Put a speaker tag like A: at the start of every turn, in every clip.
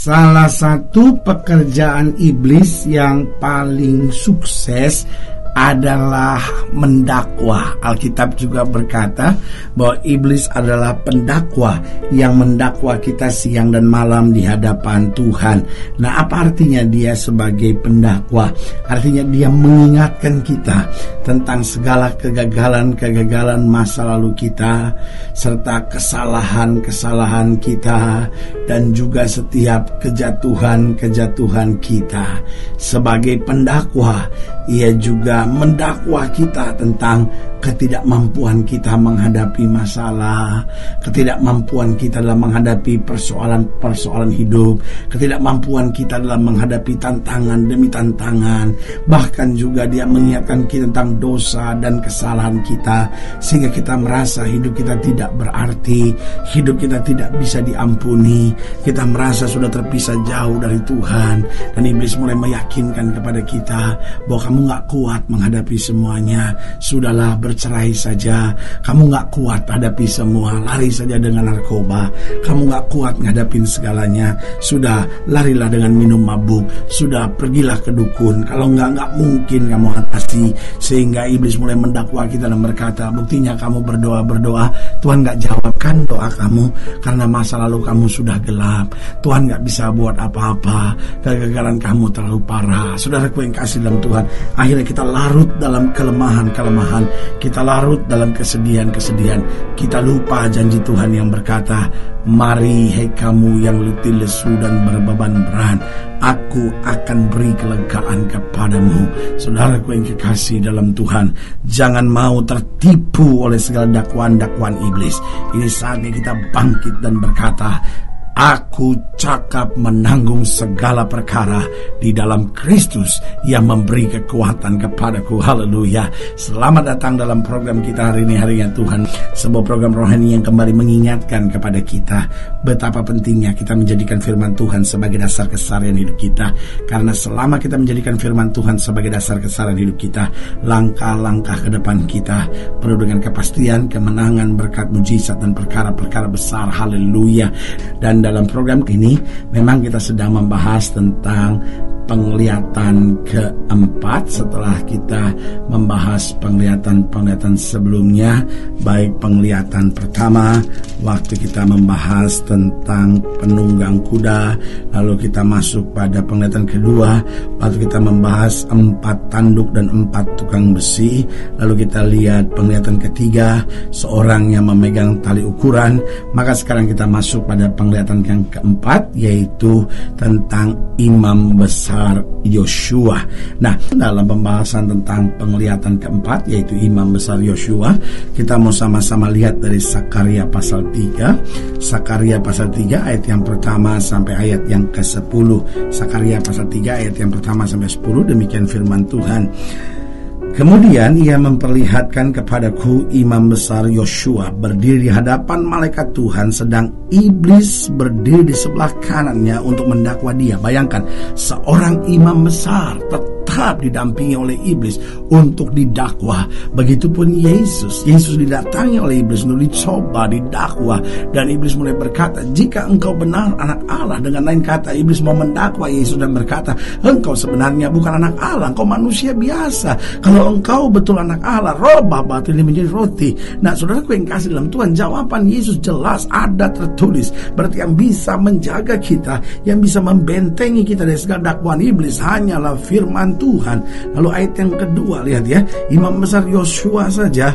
A: Salah satu pekerjaan iblis yang paling sukses adalah mendakwah. Alkitab juga berkata bahwa iblis adalah pendakwa yang mendakwa kita siang dan malam di hadapan Tuhan. Nah, apa artinya dia sebagai pendakwa? Artinya dia mengingatkan kita tentang segala kegagalan masa lalu kita, serta kesalahan kita, dan juga setiap kejatuhan kita. Sebagai pendakwa, ia juga mendakwa kita tentang ketidakmampuan kita menghadapi masalah, ketidakmampuan kita dalam menghadapi persoalan hidup, ketidakmampuan kita dalam menghadapi tantangan demi tantangan. Bahkan juga dia mengingatkan kita tentang dosa dan kesalahan kita, sehingga kita merasa hidup kita tidak berarti, hidup kita tidak bisa diampuni, kita merasa sudah terpisah jauh dari Tuhan. Dan iblis mulai meyakinkan kepada kita bahwa kamu gak kuat menghadapi semuanya, sudahlah bercerai saja, kamu gak kuat hadapi semua, lari saja dengan narkoba, kamu gak kuat ngadapin segalanya, sudah larilah dengan minum mabuk, sudah pergilah ke dukun, kalau gak mungkin kamu atasi. Sehingga iblis mulai mendakwa kita dan berkata, buktinya kamu berdoa, Tuhan gak jawabkan doa kamu karena masa lalu kamu sudah gelap, Tuhan gak bisa buat apa-apa, kegagalan kamu terlalu parah. Saudaraku yang kasih dalam Tuhan, akhirnya kita larut dalam kelemahan, kita larut dalam kesedihan, kita lupa janji Tuhan yang berkata, mari hai kamu yang letih lesu dan berbeban berat, aku akan beri kelegaan kepadamu. Saudaraku yang kekasih dalam Tuhan, jangan mau tertipu oleh segala dakwaan iblis. Ini saatnya kita bangkit dan berkata, aku cakap menanggung segala perkara di dalam Kristus yang memberi kekuatan kepadaku. Haleluya. Selamat datang dalam program kita hari ini, Harinya Tuhan. Sebuah program rohani yang kembali mengingatkan kepada kita betapa pentingnya kita menjadikan firman Tuhan sebagai dasar keseharian hidup kita. Karena selama kita menjadikan firman Tuhan sebagai dasar keseharian hidup kita, langkah-langkah ke depan kita penuh dengan kepastian, kemenangan, berkat, mujizat, dan perkara-perkara besar. Haleluya. Dan dalam program ini memang kita sedang membahas tentang penglihatan keempat setelah kita membahas penglihatan sebelumnya, baik penglihatan pertama waktu kita membahas tentang penunggang kuda, lalu kita masuk pada penglihatan kedua waktu kita membahas 4 tanduk dan 4 tukang besi, lalu kita lihat penglihatan ketiga seorang yang memegang tali ukuran. Maka sekarang kita masuk pada penglihatan yang keempat, yaitu tentang imam besar Yosua. Nah, dalam pembahasan tentang penglihatan keempat, yaitu imam besar Yosua, kita mau sama-sama lihat dari Sakaria pasal 3. Sakaria pasal 3 ayat yang pertama sampai ayat yang ke-10. Sakaria pasal 3 ayat yang pertama sampai 10, demikian firman Tuhan. Kemudian ia memperlihatkan kepadaku imam besar Yosua berdiri di hadapan malaikat Tuhan, sedang iblis berdiri di sebelah kanannya untuk mendakwa dia. Bayangkan, seorang imam besar tetap didampingi oleh iblis untuk didakwa. Begitupun Yesus didatangi oleh iblis untuk dicoba, didakwa. Dan iblis mulai berkata, jika engkau benar anak Allah. Dengan lain kata, iblis mau mendakwa Yesus dan berkata, engkau sebenarnya bukan anak Allah, engkau manusia biasa. Kalau engkau betul anak Allah, robah batu ini menjadi roti. Nah, saudaraku yang kasih dalam Tuhan, jawaban Yesus jelas ada tertulis. Berarti yang bisa menjaga kita, yang bisa membentengi kita dari segala dakwaan iblis hanyalah firman Tuhan. Lalu ayat yang kedua, lihat ya, imam besar Yosua saja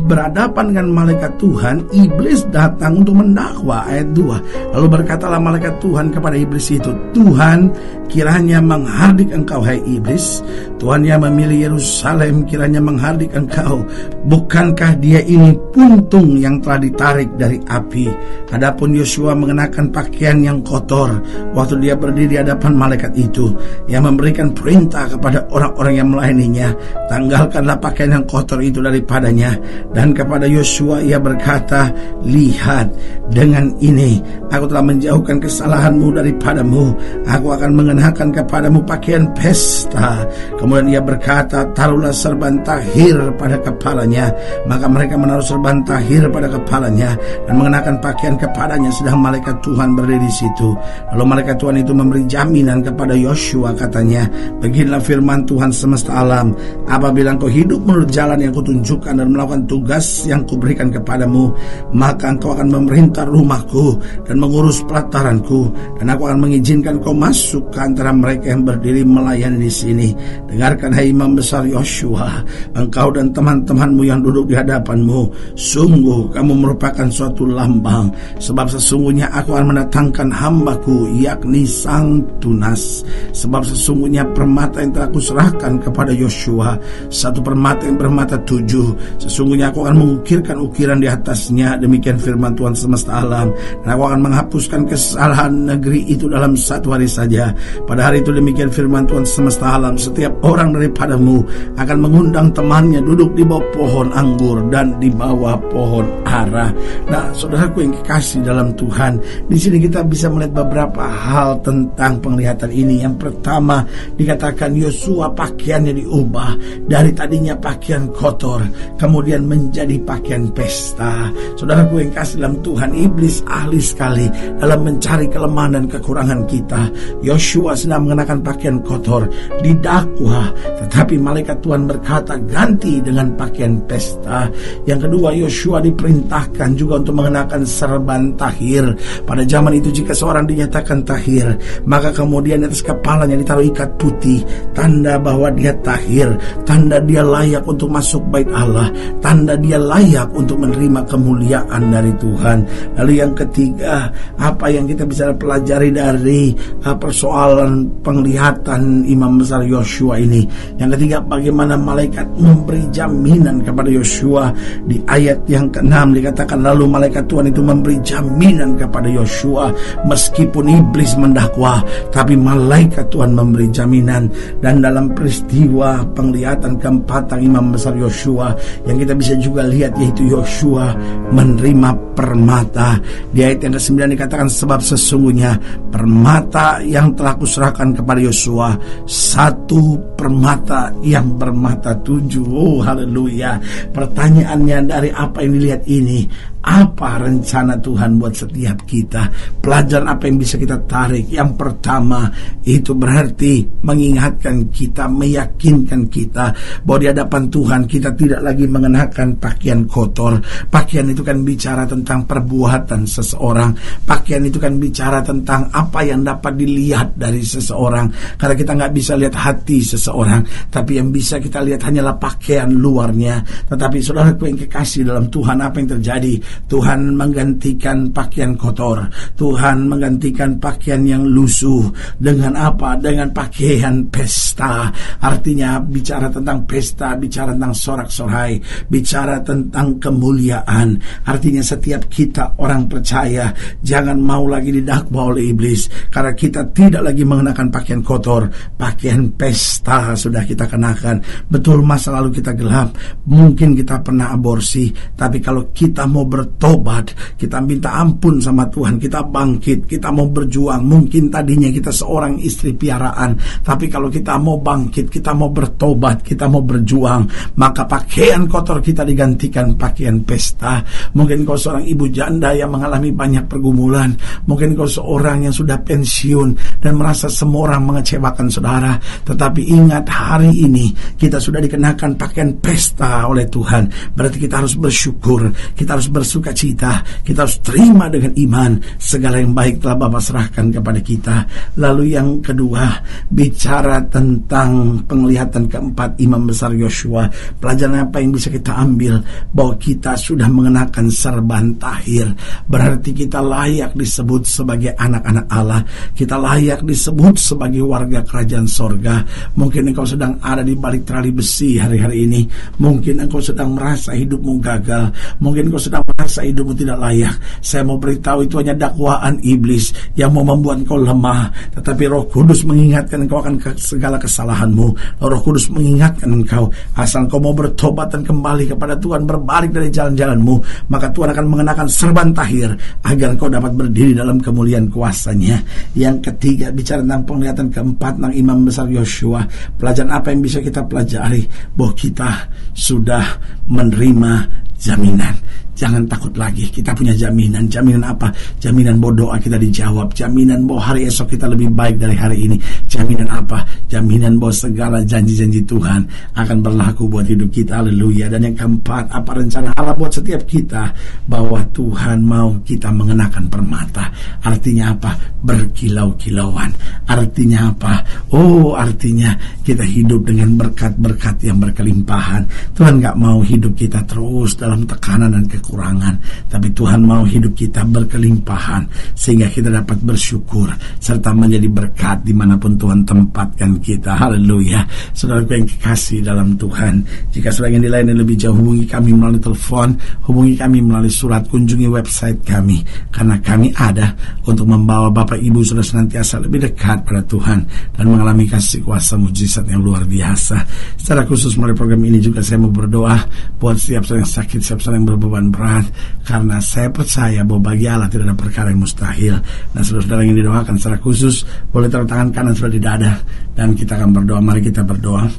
A: berhadapan dengan malaikat Tuhan, iblis datang untuk mendakwa. Ayat 2, lalu berkatalah malaikat Tuhan kepada iblis itu, Tuhan kiranya menghardik engkau hai iblis, Tuhan yang memilih Yerusalem kiranya menghardik engkau. Bukankah dia ini puntung yang telah ditarik dari api? Adapun Yosua mengenakan pakaian yang kotor waktu dia berdiri di hadapan malaikat itu yang memberikan perintah kepada kepada orang-orang yang melayaninya, tanggalkanlah pakaian yang kotor itu daripadanya. Dan kepada Yosua ia berkata, lihat, dengan ini aku telah menjauhkan kesalahanmu daripadamu, aku akan mengenakan kepadamu pakaian pesta. Kemudian ia berkata, taruhlah serban tahir pada kepalanya. Maka mereka menaruh serban tahir pada kepalanya dan mengenakan pakaian kepadanya, sedang malaikat Tuhan berdiri di situ. Lalu malaikat Tuhan itu memberi jaminan kepada Yosua, katanya, beginilah firman Tuhan semesta alam, apabila engkau hidup menurut jalan yang kutunjukkan dan melakukan tugas yang kuberikan kepadamu, maka engkau akan memerintah rumahku dan mengurus pelataranku, dan aku akan mengizinkan kau masuk ke antara mereka yang berdiri melayani di sini. Dengarkan, hai imam besar Yosua, engkau dan teman-temanmu yang duduk di hadapanmu, sungguh kamu merupakan suatu lambang, sebab sesungguhnya aku akan mendatangkan hambaku, yakni sang tunas. Sebab sesungguhnya permata yang telah kuserahkan kepada Yosua, satu permata yang bermata 7, sesungguhnya aku akan mengukirkan ukiran di atasnya, demikian firman Tuhan semesta alam, dan aku akan menghapuskan kesalahan negeri itu dalam 1 hari saja. Pada hari itu, demikian firman Tuhan semesta alam, setiap orang daripadamu akan mengundang temannya duduk di bawah pohon anggur dan di bawah pohon ara. Nah, saudaraku yang kekasih dalam Tuhan, di sini kita bisa melihat beberapa hal tentang penglihatan ini. Yang pertama, dikatakan Yosua pakaiannya diubah dari tadinya pakaian kotor kemudian menjadi pakaian pesta. Saudaraku yang kasih dalam Tuhan, iblis ahli sekali dalam mencari kelemahan dan kekurangan kita. Yosua sedang mengenakan pakaian kotor, didakwa, tetapi malaikat Tuhan berkata, ganti dengan pakaian pesta. Yang kedua, Yosua diperintahkan juga untuk mengenakan serban tahir. Pada zaman itu, jika seorang dinyatakan tahir, maka kemudian di atas kepalanya ditaruh ikat putih, tanda bahwa dia tahir, tanda dia layak untuk masuk bait Allah, tanda dia layak untuk menerima kemuliaan dari Tuhan. Lalu yang ketiga, apa yang kita bisa pelajari dari persoalan penglihatan imam besar Yosua ini? Yang ketiga, bagaimana malaikat memberi jaminan kepada Yosua. Di ayat yang ke-6 dikatakan, lalu malaikat Tuhan itu memberi jaminan kepada Yosua, meskipun iblis mendakwa, tapi malaikat Tuhan memberi jaminan. Dan dalam peristiwa penglihatan keempat imam besar Yosua, yang kita bisa juga lihat, yaitu Yosua menerima permata. Di ayat yang ke-9 dikatakan, sebab sesungguhnya permata yang telah kuserahkan kepada Yosua, satu permata yang bermata 7. Oh, haleluya. Pertanyaannya, dari apa yang dilihat ini, apa rencana Tuhan buat setiap kita? Pelajaran apa yang bisa kita tarik? Yang pertama, itu berarti mengingatkan kita, meyakinkan kita bahwa di hadapan Tuhan kita tidak lagi mengenakan pakaian kotor. Pakaian itu kan bicara tentang perbuatan seseorang. Pakaian itu kan bicara tentang apa yang dapat dilihat dari seseorang. Karena kita nggak bisa lihat hati seseorang, tapi yang bisa kita lihat hanyalah pakaian luarnya. Tetapi saudaraku yang kekasih dalam Tuhan, apa yang terjadi? Tuhan menggantikan pakaian kotor, Tuhan menggantikan pakaian yang lusuh dengan apa? Dengan pakaian pesta. Artinya bicara tentang pesta, bicara tentang sorak-sorai, bicara tentang kemuliaan. Artinya setiap kita orang percaya jangan mau lagi didakwa oleh iblis, karena kita tidak lagi mengenakan pakaian kotor. Pakaian pesta sudah kita kenakan. Betul, masa lalu kita gelap, mungkin kita pernah aborsi, tapi kalau kita mau bertobat, kita minta ampun sama Tuhan, kita bangkit, kita mau berjuang. Mungkin tadinya kita seorang istri piaraan, tapi kalau kita mau bangkit, kita mau bertobat, kita mau berjuang, maka pakaian kotor kita digantikan pakaian pesta. Mungkin kau seorang ibu janda yang mengalami banyak pergumulan, mungkin kau seorang yang sudah pensiun dan merasa semua orang mengecewakan saudara, tetapi ingat, hari ini kita sudah dikenakan pakaian pesta oleh Tuhan. Berarti kita harus bersyukur, kita harus bersuka cita, kita harus terima dengan iman segala yang baik telah Bapa serahkan kepada kita. Lalu yang kedua, bicara tentang penglihatan keempat imam besar Yosua. Pelajaran apa yang bisa kita ambil? Bahwa kita sudah mengenakan serban tahir, berarti kita layak disebut sebagai anak-anak Allah, kita layak disebut sebagai warga kerajaan sorga. Mungkin engkau sedang ada di balik terali besi hari-hari ini, mungkin engkau sedang merasa hidupmu gagal, mungkin engkau sedang merasa hidupmu tidak layak. Saya mau beritahu, itu hanya dakwaan iblis yang mau membuat engkau lemah. Tetapi Roh Kudus mengingatkan engkau akan segala segala kesalahanmu. Roh Kudus mengingatkan engkau, asal engkau mau bertobat dan kembali kepada Tuhan, berbalik dari jalan-jalanmu, maka Tuhan akan mengenakan serban tahir agar engkau dapat berdiri dalam kemuliaan kuasa-Nya. Yang ketiga, bicara tentang penglihatan keempat tentang imam besar Yosua. Pelajaran apa yang bisa kita pelajari? Bahwa kita sudah menerima jaminan. Jangan takut lagi, kita punya jaminan. Jaminan apa? Jaminan bahwa doa kita dijawab. Jaminan bahwa hari esok kita lebih baik dari hari ini. Jaminan apa? Jaminan bahwa segala janji-janji Tuhan akan berlaku buat hidup kita. Haleluya. Dan yang keempat, apa rencana Allah buat setiap kita? Bahwa Tuhan mau kita mengenakan permata. Artinya apa? Berkilau-kilauan. Artinya apa? Oh, artinya kita hidup dengan berkat-berkat yang berkelimpahan. Tuhan gak mau hidup kita terus dalam tekanan dan kekurangan, tapi Tuhan mau hidup kita berkelimpahan sehingga kita dapat bersyukur serta menjadi berkat dimanapun Tuhan tempatkan kita. Haleluya. Saudaraku yang kekasih dalam Tuhan, jika saudara ingin dilayani lebih jauh, hubungi kami melalui telepon, hubungi kami melalui surat, kunjungi website kami, karena kami ada untuk membawa Bapak Ibu saudara senantiasa lebih dekat pada Tuhan dan mengalami kasih kuasa mujizat yang luar biasa. Secara khusus melalui program ini juga saya mau berdoa buat setiap orang yang sakit, setiap orang yang berbeban berat, karena saya percaya bahwa bagi Allah tidak ada perkara yang mustahil. Nah, saudara-saudara yang didoakan secara khusus boleh taruh tangan kanan saudara di dada dan kita akan berdoa. Mari kita berdoa.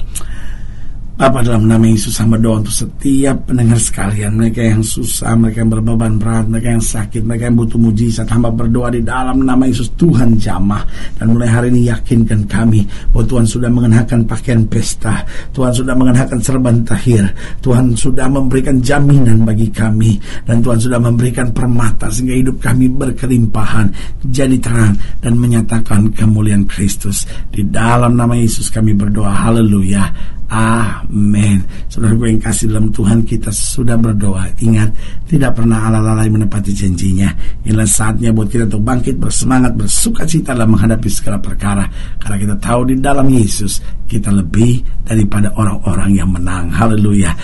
A: Bapa, dalam nama Yesus hamba doa untuk setiap pendengar sekalian, mereka yang susah, mereka yang berbeban berat, mereka yang sakit, mereka yang butuh mujizat. Hamba berdoa di dalam nama Yesus, Tuhan jamah. Dan mulai hari ini yakinkan kami bahwa Tuhan sudah mengenakan pakaian pesta, Tuhan sudah mengenakan serban tahir, Tuhan sudah memberikan jaminan bagi kami, dan Tuhan sudah memberikan permata sehingga hidup kami berkelimpahan, jadi terang dan menyatakan kemuliaan Kristus. Di dalam nama Yesus kami berdoa. Haleluya. Amin. Saudara gue yang kasih dalam Tuhan, kita sudah berdoa. Ingat, tidak pernah Allah lalai menepati janjinya. Inilah saatnya buat kita untuk bangkit, bersemangat, bersukacita dalam menghadapi segala perkara, karena kita tahu di dalam Yesus kita lebih daripada orang-orang yang menang. Haleluya.